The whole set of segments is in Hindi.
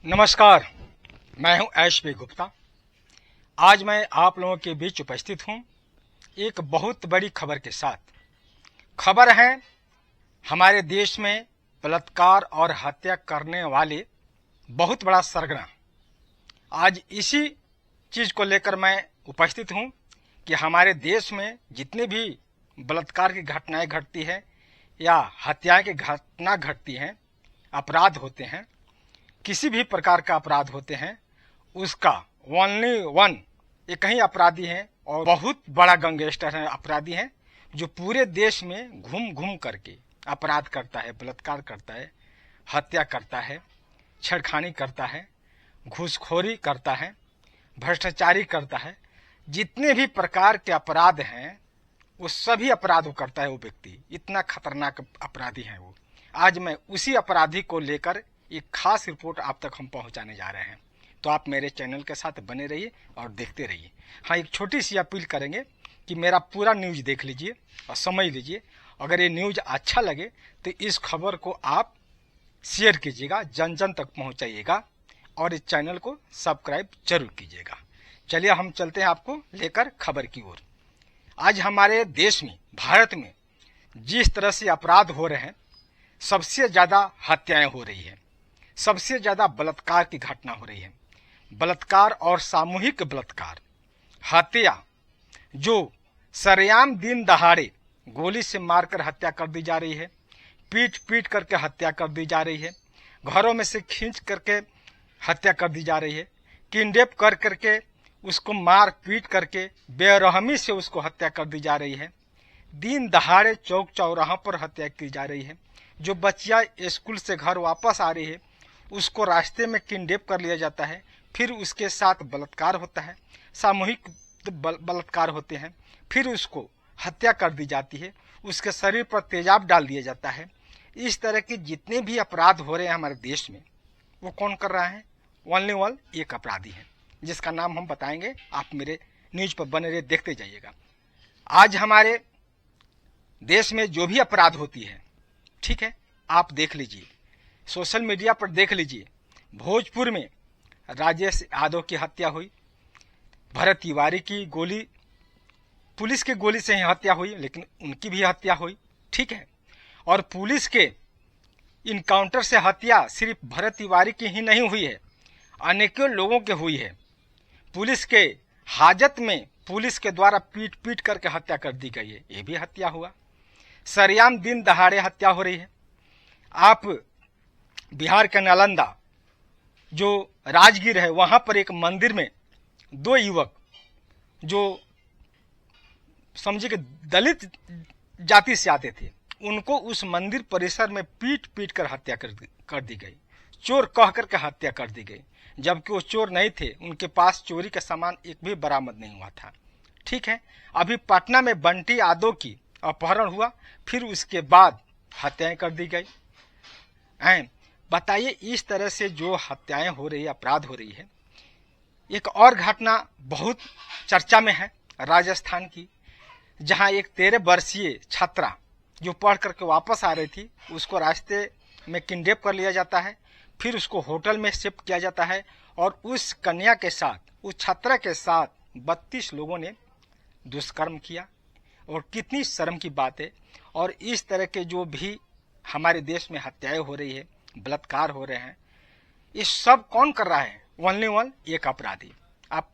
नमस्कार, मैं हूं एच.पी. गुप्ता। आज मैं आप लोगों के बीच उपस्थित हूं एक बहुत बड़ी खबर के साथ। खबर है हमारे देश में बलात्कार और हत्या करने वाले बहुत बड़ा सरगना। आज इसी चीज को लेकर मैं उपस्थित हूं कि हमारे देश में जितनी भी बलात्कार की घटनाएं घटती है या हत्याएं की घटना घटती हैं, अपराध होते हैं, किसी भी प्रकार का अपराध होते हैं, उसका ओनली वन एक ही अपराधी है और बहुत बड़ा गैंगस्टर है, अपराधी है जो पूरे देश में घूम घूम करके अपराध करता है, बलात्कार करता है, हत्या करता है, छेड़खानी करता है, घूसखोरी करता है, भ्रष्टाचारी करता है। जितने भी प्रकार के अपराध हैं वो सभी अपराध वो करता है। वो व्यक्ति इतना खतरनाक अपराधी है वो। आज मैं उसी अपराधी को लेकर एक खास रिपोर्ट आप तक हम पहुंचाने जा रहे हैं, तो आप मेरे चैनल के साथ बने रहिए और देखते रहिए। हाँ, एक छोटी सी अपील करेंगे कि मेरा पूरा न्यूज देख लीजिए और समझ लीजिए। अगर ये न्यूज अच्छा लगे तो इस खबर को आप शेयर कीजिएगा, जन जन तक पहुंचाइएगा और इस चैनल को सब्सक्राइब जरूर कीजिएगा। चलिए हम चलते हैं आपको लेकर खबर की ओर। आज हमारे देश में, भारत में जिस तरह से अपराध हो रहे हैं, सबसे ज्यादा हत्याएं हो रही है, सबसे ज्यादा बलात्कार की घटना हो रही है। बलात्कार और सामूहिक बलात्कार, हत्या जो सरेआम दिन दहाड़े गोली से मारकर हत्या कर दी जा रही है, पीट पीट करके हत्या कर दी जा रही है, घरों में से खींच करके हत्या कर दी जा रही है, किडनैप कर करके उसको मार पीट करके बेरहमी से उसको हत्या कर दी जा रही है। दिन दहाड़े चौक चौराहों पर हत्या की जा रही है। जो बच्चियां स्कूल से घर वापस आ रही है उसको रास्ते में किडनैप कर लिया जाता है, फिर उसके साथ बलात्कार होता है, सामूहिक बलात्कार होते हैं, फिर उसको हत्या कर दी जाती है, उसके शरीर पर तेजाब डाल दिया जाता है। इस तरह के जितने भी अपराध हो रहे हैं हमारे देश में, वो कौन कर रहा है? ओनली वन एक अपराधी है, जिसका नाम हम बताएंगे। आप मेरे न्यूज पर बने रहे, देखते जाइएगा। आज हमारे देश में जो भी अपराध होती है, ठीक है, आप देख लीजिए, सोशल मीडिया पर देख लीजिए। भोजपुर में राजेश यादव की हत्या हुई, भरत तिवारी की गोली, पुलिस की गोली से ही हत्या हुई, लेकिन उनकी भी हत्या हुई, ठीक है। और पुलिस के इनकाउंटर से हत्या सिर्फ भरत तिवारी की ही नहीं हुई है, अनेकों लोगों की हुई है। पुलिस के हाजत में पुलिस के द्वारा पीट पीट करके हत्या कर दी गई है, ये भी हत्या हुआ। सरेआम दिन दहाड़े हत्या हो रही है। आप बिहार के नालंदा जो राजगीर है, वहां पर एक मंदिर में दो युवक जो समझिए कि दलित जाति से आते थे, उनको उस मंदिर परिसर में पीट पीट कर हत्या कर दी गई। चोर कह करके हत्या कर दी गई, जबकि वो चोर नहीं थे, उनके पास चोरी का सामान एक भी बरामद नहीं हुआ था, ठीक है। अभी पटना में बंटी यादव की अपहरण हुआ, फिर उसके बाद हत्याएं कर दी गई। बताइए, इस तरह से जो हत्याएं हो रही है, अपराध हो रही है। एक और घटना बहुत चर्चा में है राजस्थान की, जहां एक 13 वर्षीय छात्रा जो पढ़ करके वापस आ रही थी, उसको रास्ते में किडनैप कर लिया जाता है, फिर उसको होटल में शिफ्ट किया जाता है और उस कन्या के साथ, उस छात्रा के साथ 32 लोगों ने दुष्कर्म किया। और कितनी शर्म की बात है। और इस तरह के जो भी हमारे देश में हत्याएं हो रही है, बलात्कार हो रहे हैं, ये सब कौन कर रहा है? ओनली वन एक अपराधी। आप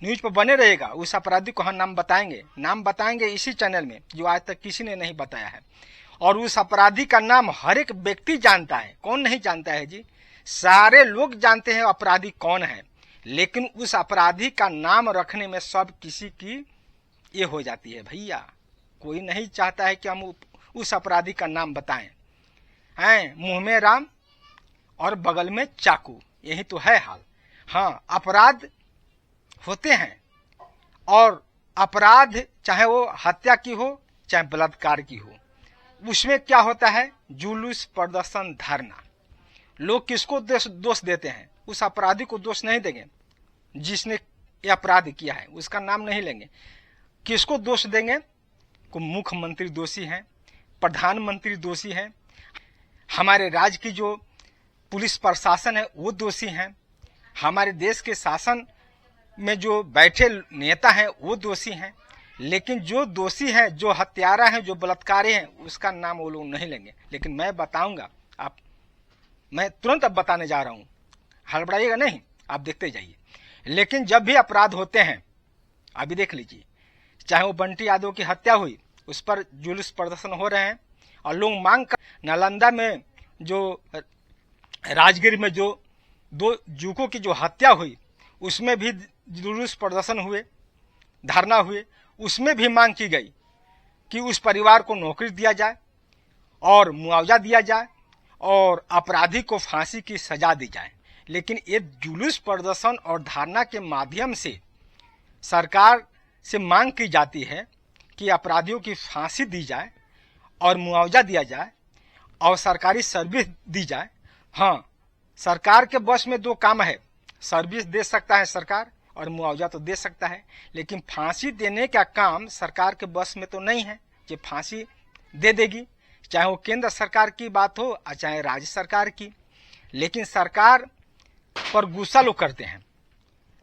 न्यूज पर बने रहेगा, उस अपराधी को हम नाम बताएंगे इसी चैनल में, जो आज तक किसी ने नहीं बताया है। और उस अपराधी का नाम हर एक व्यक्ति जानता है। कौन नहीं जानता है जी? सारे लोग जानते हैं अपराधी कौन है, लेकिन उस अपराधी का नाम रखने में सब किसी की ये हो जाती है भैया। कोई नहीं चाहता है कि हम उस अपराधी का नाम बताएं। मुंह में राम और बगल में चाकू, यही तो है हाल। हाँ, अपराध होते हैं, और अपराध चाहे वो हत्या की हो चाहे बलात्कार की हो, उसमें क्या होता है? जुलूस, प्रदर्शन, धरना। लोग किसको दोष देते हैं? उस अपराधी को दोष नहीं देंगे जिसने ये अपराध किया है, उसका नाम नहीं लेंगे। किसको दोष देंगे? को मुख्यमंत्री दोषी हैं, प्रधानमंत्री दोषी हैं, हमारे राज्य की जो पुलिस प्रशासन है वो दोषी हैं, हमारे देश के शासन में जो बैठे नेता हैं वो दोषी हैं, लेकिन जो दोषी हैं, जो हत्यारा हैं, जो बलात्कारी हैं, उसका नाम वो लोग नहीं लेंगे। लेकिन मैं बताऊंगा, मैं तुरंत अब बताने जा रहा हूं, हड़बड़ाइएगा नहीं, आप देखते जाइए। लेकिन जब भी अपराध होते हैं, अभी देख लीजिए, चाहे वो बंटी यादव की हत्या हुई, उस पर जुलूस प्रदर्शन हो रहे हैं और लोग मांग कर, नालंदा में जो राजगीर में जो 2 युवकों की जो हत्या हुई, उसमें भी जुलूस प्रदर्शन हुए, धरना हुए, उसमें भी मांग की गई कि उस परिवार को नौकरी दिया जाए और मुआवजा दिया जाए और अपराधी को फांसी की सजा दी जाए। लेकिन ये जुलूस प्रदर्शन और धरना के माध्यम से सरकार से मांग की जाती है कि अपराधियों की फांसी दी जाए और मुआवजा दिया जाए और सरकारी सर्विस दी जाए। हाँ, सरकार के बस में 2 काम है, सर्विस दे सकता है सरकार और मुआवजा तो दे सकता है, लेकिन फांसी देने का काम सरकार के बस में तो नहीं है कि फांसी दे देगी, चाहे वो केंद्र सरकार की बात हो और चाहे राज्य सरकार की। लेकिन सरकार पर गुस्सा लोग करते हैं,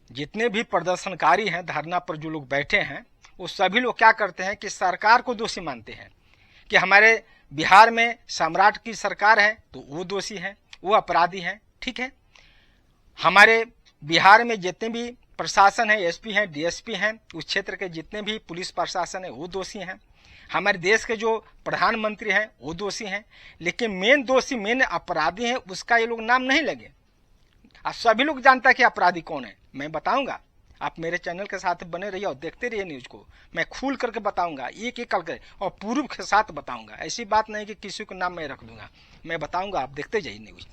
जितने भी प्रदर्शनकारी हैं, धरना पर जो लोग बैठे हैं, वो सभी लोग क्या करते हैं कि सरकार को दोषी मानते हैं कि हमारे बिहार में सम्राट की सरकार है तो वो दोषी है, वो अपराधी हैं। ठीक है, हमारे बिहार में जितने भी प्रशासन है, एसपी हैं, डीएसपी हैं, उस क्षेत्र के जितने भी पुलिस प्रशासन है वो दोषी हैं, हमारे देश के जो प्रधानमंत्री हैं वो दोषी हैं। लेकिन मेन दोषी, मेन अपराधी हैं, उसका ये लोग नाम नहीं लगे। अब सभी लोग जानता है कि अपराधी कौन है, मैं बताऊंगा। आप मेरे चैनल के साथ बने रहिए और देखते रहिए न्यूज को, मैं खुल करके बताऊंगा, एक एक करके और प्रूफ के साथ बताऊंगा। ऐसी बात नहीं कि किसी को नाम मैं रख दूंगा, मैं बताऊंगा, आप देखते जाइए न्यूज।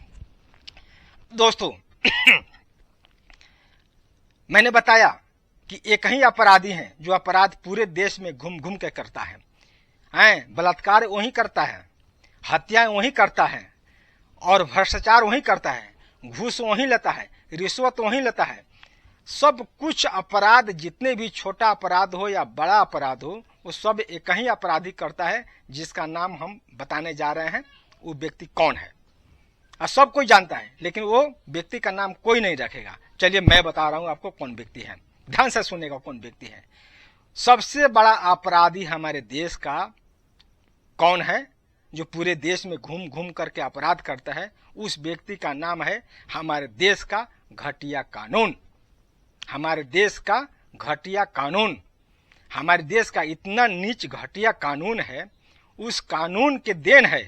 दोस्तों मैंने बताया कि एक ही अपराधी है जो अपराध पूरे देश में घूम घूम के करता है, बलात्कार वही करता है, हत्याएं वही करता है और भ्रष्टाचार वही करता है, घूस वही लेता है, रिश्वत वही लेता है। सब कुछ अपराध, जितने भी छोटा अपराध हो या बड़ा अपराध हो, वो सब एक ही अपराधी करता है, जिसका नाम हम बताने जा रहे हैं। वो व्यक्ति कौन है और सब कोई जानता है, लेकिन वो व्यक्ति का नाम कोई नहीं रखेगा। चलिए मैं बता रहा हूं आपको कौन व्यक्ति है, ध्यान से सुनेगा कौन व्यक्ति है। सबसे बड़ा अपराधी हमारे देश का कौन है, जो पूरे देश में घूम घूम करके अपराध करता है, उस व्यक्ति का नाम है हमारे देश का घटिया कानून। हमारे देश का घटिया कानून, हमारे देश का इतना नीच घटिया कानून है, उस कानून के देन है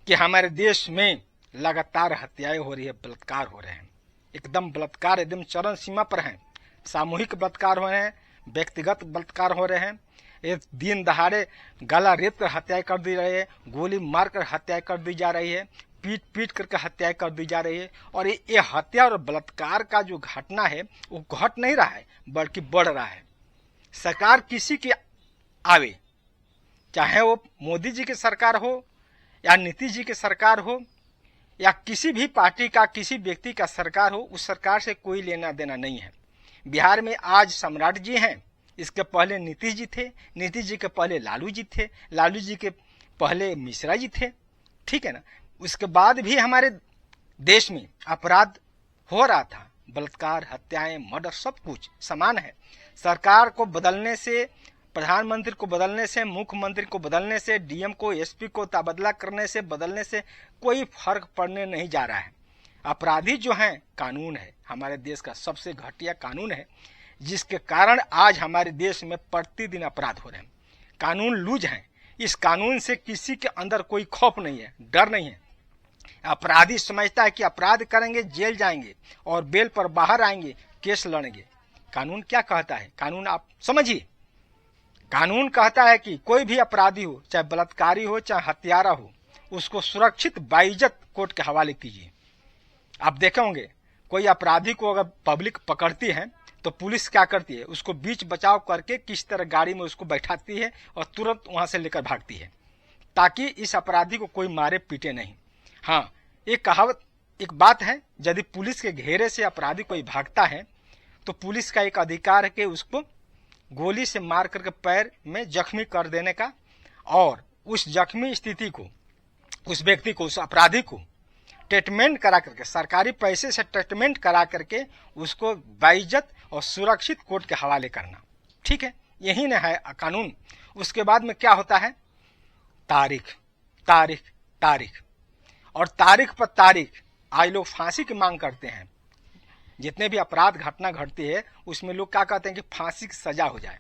कि हमारे देश में लगातार हत्याएं हो रही है, बलात्कार हो रहे हैं, एकदम बलात्कार एकदम चरम सीमा पर हैं। सामूहिक बलात्कार हो रहे हैं, व्यक्तिगत बलात्कार हो रहे हैं, एक दिन दहाड़े गला रेत कर हत्याएं कर दी रही है, गोली मारकर हत्याएं कर दी जा रही है, पीट पीट करके हत्याएं कर दी जा रही है। और ये हत्या और बलात्कार का जो घटना है वो घट नहीं रहा है, बल्कि बढ़ रहा है। सरकार किसी की आवे, चाहे वो मोदी जी की सरकार हो या नीतीश जी की सरकार हो या किसी भी पार्टी का, किसी व्यक्ति का सरकार हो, उस सरकार से कोई लेना देना नहीं है। बिहार में आज सम्राट जी हैं, इसके पहले नीतीश जी थे, नीतीश जी के पहले लालू जी थे, लालू जी के पहले मिश्रा जी थे, ठीक है ना। उसके बाद भी हमारे देश में अपराध हो रहा था, बलात्कार, हत्याएं, मर्डर, सब कुछ समान है। सरकार को बदलने से, प्रधानमंत्री को बदलने से, मुख्यमंत्री को बदलने से, डीएम को, एसपी को तबादला करने से, बदलने से कोई फर्क पड़ने नहीं जा रहा है। अपराधी जो हैं, कानून है, हमारे देश का सबसे घटिया कानून है, जिसके कारण आज हमारे देश में प्रतिदिन अपराध हो रहे हैं। कानून लूज है, इस कानून से किसी के अंदर कोई खौफ नहीं है, डर नहीं है। अपराधी समझता है कि अपराध करेंगे जेल जाएंगे और बेल पर बाहर आएंगे, केस लड़ेंगे। कानून क्या कहता है, कानून आप समझिए। कानून कहता है कि कोई भी अपराधी हो, चाहे बलात्कारी हो, चाहे हत्यारा हो, उसको सुरक्षित बाइज्जत कोर्ट के हवाले कीजिए। आप देखे होंगे कोई अपराधी को अगर पब्लिक पकड़ती है तो पुलिस क्या करती है, उसको बीच बचाव करके किस तरह गाड़ी में उसको बैठाती है और तुरंत वहां से लेकर भागती है, ताकि इस अपराधी को कोई मारे पीटे नहीं। हाँ, एक कहावत, एक बात है, यदि पुलिस के घेरे से अपराधी कोई भागता है तो पुलिस का एक अधिकार है कि उसको गोली से मार करके पैर में जख्मी कर देने का, और उस जख्मी स्थिति को, उस व्यक्ति को, उस अपराधी को ट्रीटमेंट करा करके, सरकारी पैसे से ट्रीटमेंट करा करके उसको बाइज्जत और सुरक्षित कोर्ट के हवाले करना। ठीक है, यही न है कानून। उसके बाद में क्या होता है? तारीख तारीख तारीख और तारीख पर तारीख। आज लोग फांसी की मांग करते हैं। जितने भी अपराध घटना घटती है उसमें लोग क्या कहते हैं कि फांसी की सजा हो जाए।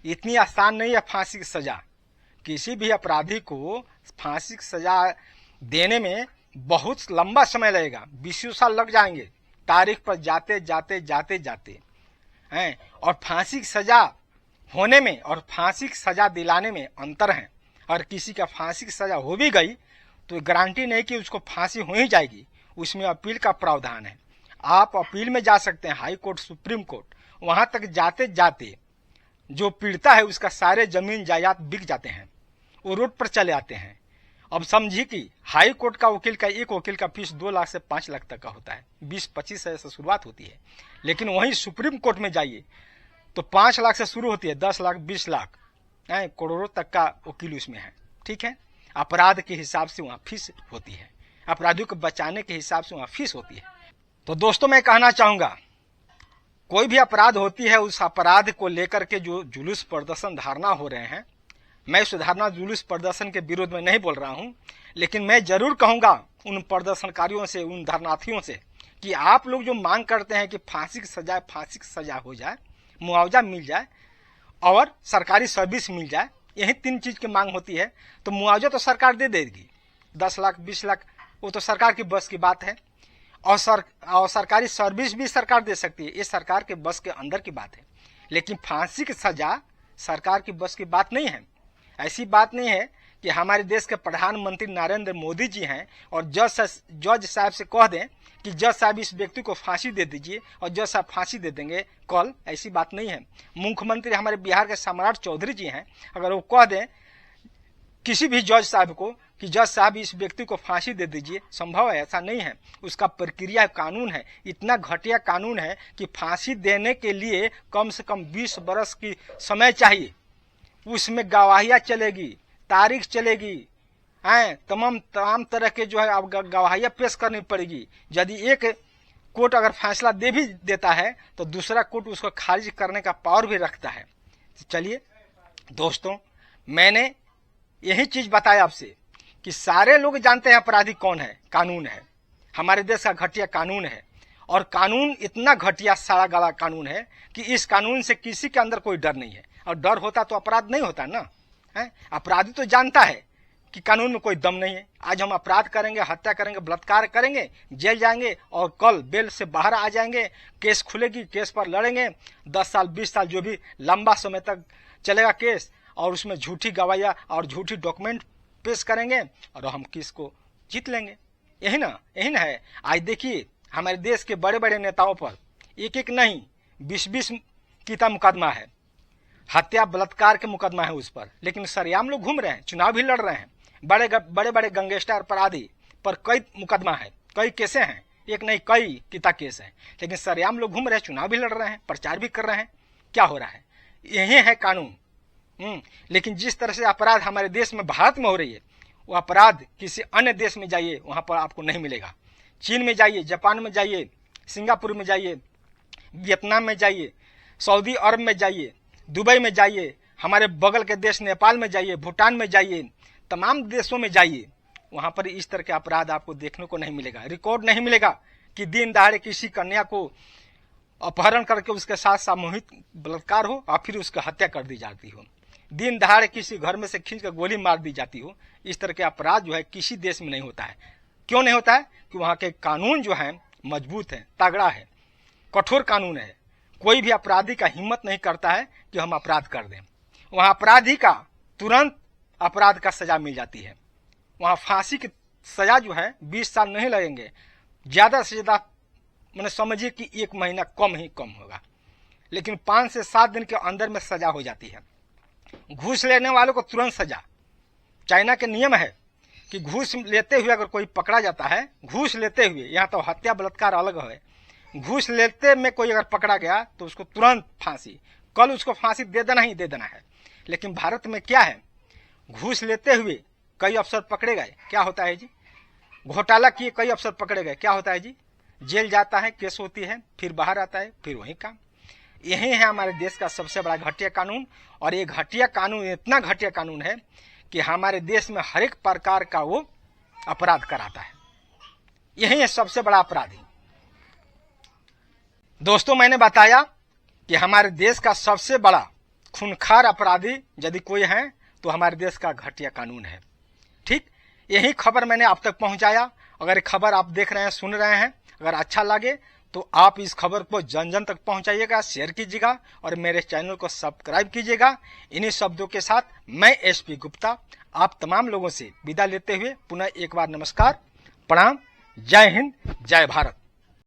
इतनी आसान नहीं है फांसी की सजा। किसी भी अपराधी को फांसी की सजा देने में बहुत लंबा समय लगेगा, 20 साल लग जाएंगे तारीख पर जाते जाते जाते जाते हैं। और फांसी की सजा होने में और फांसी की सजा दिलाने में अंतर है। और किसी का फांसी की सजा हो भी गई तो गारंटी नहीं कि उसको फांसी हो ही जाएगी, उसमें अपील का प्रावधान है। आप अपील में जा सकते हैं, हाई कोर्ट, सुप्रीम कोर्ट। वहां तक जाते जाते जो पीड़ता है उसका सारे जमीन जायदाद बिक जाते हैं, वो रोड पर चले आते हैं। अब समझिए कि हाई कोर्ट का वकील का, एक वकील का फीस 2 लाख से 5 लाख तक का होता है, 20-25 से शुरुआत होती है। लेकिन वहीं सुप्रीम कोर्ट में जाइए तो 5 लाख से शुरू होती है, 10 लाख, 20 लाख, करोड़ों तक का वकील उसमें है। ठीक है, अपराध के हिसाब से वहां फीस होती है, अपराधियों को बचाने के हिसाब से वहां फीस होती है। तो दोस्तों मैं कहना चाहूंगा, कोई भी अपराध होती है, उस अपराध को लेकर के जो जुलूस प्रदर्शन धारणा हो रहे हैं, मैं सुधारना जुलूस प्रदर्शन के विरोध में नहीं बोल रहा हूं, लेकिन मैं जरूर कहूंगा उन प्रदर्शनकारियों से, उन धरनार्थियों से कि आप लोग जो मांग करते हैं कि फांसी की सजा हो जाए, मुआवजा मिल जाए और सरकारी सर्विस मिल जाए, यही 3 चीज की मांग होती है। तो मुआवजा तो सरकार दे देगी, 10 लाख 20 लाख, वो तो सरकार की बस की बात है। और सरकारी सर्विस भी सरकार दे सकती है, ये सरकार के बस के अंदर की बात है। लेकिन फांसी की सजा सरकार की बस की बात नहीं है। ऐसी बात नहीं है कि हमारे देश के प्रधानमंत्री नरेंद्र मोदी जी हैं और जज साहब से कह दें कि जज साहब इस व्यक्ति को फांसी दे दीजिए और जज साहब फांसी दे देंगे कल, ऐसी बात नहीं है। मुख्यमंत्री हमारे बिहार के सम्राट चौधरी जी हैं, अगर वो कह दें किसी भी जज साहब को कि जज साहब इस व्यक्ति को फांसी दे दीजिए, संभव है? ऐसा नहीं है। उसका प्रक्रिया कानून है, इतना घटिया कानून है कि फांसी देने के लिए कम से कम 20 बरस की समय चाहिए। उसमें गवाहियां चलेगी, तारीख चलेगी, तमाम तरह के जो है अब गवाहियां पेश करनी पड़ेगी। यदि एक कोर्ट अगर फैसला दे भी देता है तो दूसरा कोर्ट उसको खारिज करने का पावर भी रखता है। चलिए दोस्तों, मैंने यही चीज बताया आपसे कि सारे लोग जानते हैं अपराधी कौन है, कानून है। हमारे देश का घटिया कानून है और कानून इतना घटिया साड़ा गला कानून है कि इस कानून से किसी के अंदर कोई डर नहीं है। और डर होता तो अपराध नहीं होता ना, है? अपराधी तो जानता है कि कानून में कोई दम नहीं है। आज हम अपराध करेंगे, हत्या करेंगे, बलात्कार करेंगे, जेल जाएंगे और कल बेल से बाहर आ जाएंगे, केस खुलेगी, केस पर लड़ेंगे, 10 साल 20 साल जो भी लंबा समय तक चलेगा केस, और उसमें झूठी गवाहियां और झूठी डॉक्यूमेंट पेश करेंगे और हम केस को जीत लेंगे। यही ना है। आज देखिए हमारे देश के बड़े बड़े नेताओं पर एक नहीं 20-20 की मुकदमा है, हत्या बलात्कार के मुकदमा है उस पर, लेकिन सरेआम लोग घूम रहे हैं, चुनाव भी लड़ रहे हैं। बड़े बड़े गैंगस्टर अपराधी पर कई मुकदमा है, कई केसें हैं, एक नहीं कई किता केस है, लेकिन सरेआम लोग घूम रहे हैं, चुनाव भी लड़ रहे हैं, प्रचार भी कर रहे हैं। क्या हो रहा है? यही है कानून। लेकिन जिस तरह से अपराध हमारे देश में, भारत में हो रही है, वो अपराध किसी अन्य देश में जाइए वहां पर आपको नहीं मिलेगा। चीन में जाइए, जापान में जाइए, सिंगापुर में जाइए, वियतनाम में जाइए, सऊदी अरब में जाइए, दुबई में जाइए, हमारे बगल के देश नेपाल में जाइए, भूटान में जाइए, तमाम देशों में जाइए, वहां पर इस तरह के अपराध आपको देखने को नहीं मिलेगा। रिकॉर्ड नहीं मिलेगा कि दिन दहाड़े किसी कन्या को अपहरण करके उसके साथ सामूहिक बलात्कार हो और फिर उसकी हत्या कर दी जाती हो, दिन दहाड़े किसी घर में से खींच कर गोली मार दी जाती हो। इस तरह के अपराध जो है किसी देश में नहीं होता है। क्यों नहीं होता है? कि वहां के कानून जो है मजबूत है, तगड़ा है, कठोर कानून है। कोई भी अपराधी का हिम्मत नहीं करता है कि हम अपराध कर दें। वहां अपराधी का तुरंत अपराध का सजा मिल जाती है। वहां फांसी की सजा जो है 20 साल नहीं लगेंगे, ज्यादा से ज्यादा मैंने समझिए कि 1 महीना कम ही कम होगा, लेकिन 5 से 7 दिन के अंदर में सजा हो जाती है। घूस लेने वालों को तुरंत सजा। चाइना के नियम है कि घूस लेते हुए अगर कोई पकड़ा जाता है, घूस लेते हुए, यहाँ तो हत्या बलात्कार अलग है, घूस लेते में कोई अगर पकड़ा गया तो उसको तुरंत फांसी, कल उसको फांसी दे देना ही दे देना है। लेकिन भारत में क्या है, घूस लेते हुए कई अफसर पकड़े गए, क्या होता है जी? घोटाला किए कई अफसर पकड़े गए, क्या होता है जी? जेल जाता है, केस होती है, फिर बाहर आता है, फिर वही काम। यही है हमारे देश का सबसे बड़ा घटिया कानून। और ये घटिया कानून इतना घटिया कानून है कि हमारे देश में हर एक प्रकार का वो अपराध कराता है। यही है सबसे बड़ा अपराधी। दोस्तों, मैंने बताया कि हमारे देश का सबसे बड़ा खूंखार अपराधी यदि कोई है तो हमारे देश का घटिया कानून है। ठीक, यही खबर मैंने आप तक पहुंचाया। अगर खबर आप देख रहे हैं, सुन रहे हैं, अगर अच्छा लगे तो आप इस खबर को जन जन तक पहुंचाइएगा, शेयर कीजिएगा और मेरे चैनल को सब्सक्राइब कीजिएगा। इन्हीं शब्दों के साथ मैं एसपी गुप्ता आप तमाम लोगों से विदा लेते हुए पुनः एक बार नमस्कार, प्रणाम, जय हिंद, जय भारत।